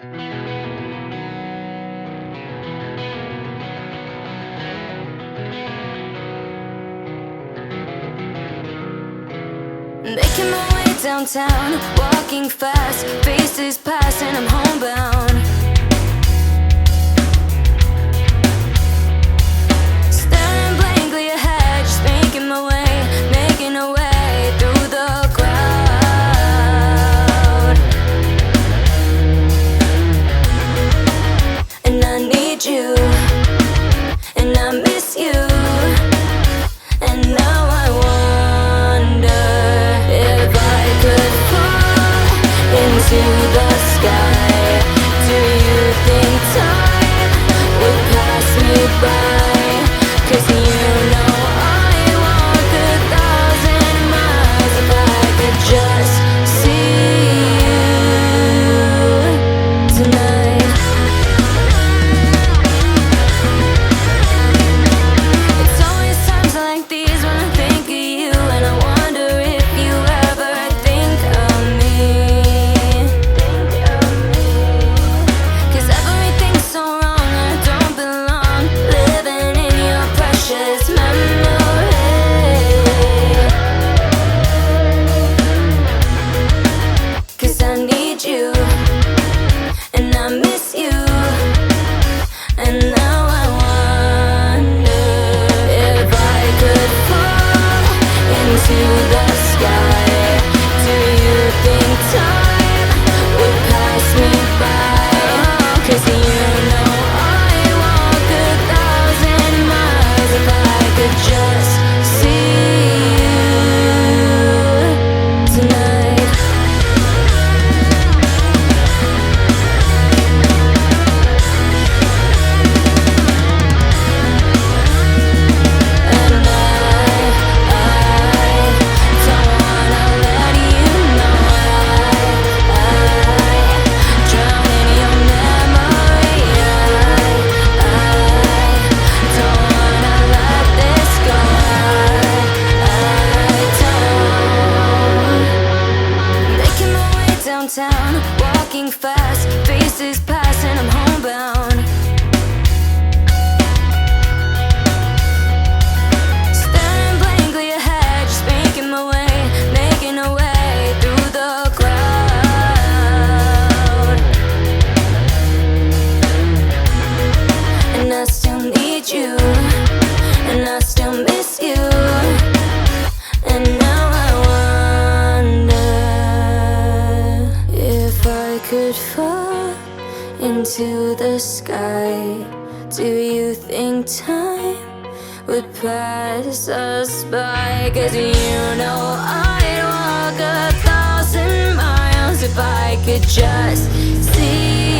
Making my way downtown, walking fast, faces pass and I'm homebound. Staring blankly ahead, just making my way, making a way through the crowd. And I need you, and I miss you, and now I wonder if I could fall into the sky. Do you think time would pass me by? 'Cause you know I walk 1,000 miles if I could just see you tonight. It's always times like these when I think of you, and I wonder if you ever think of me. 'Cause everything's so wrong and I don't belong, living in your precious memory. 'Cause I need you, and I miss you, and now I wonder if I could fall into the sky. Do you think time would pass me by? 'Cause you know I walk 1,000 miles if I could just see you tonight. And I don't wanna let you know I drown in your memory. I don't wanna let this go. I don't. Making my way downtown, walking fast, faces pass and I'm homebound. Staring blankly ahead, just making my way, making a way through the crowd. And I still need you, and I still miss you, and now I wonder if I could fall into the sky. Do you think time would pass us by? 'Cause you know I'd walk 1,000 miles if I could just see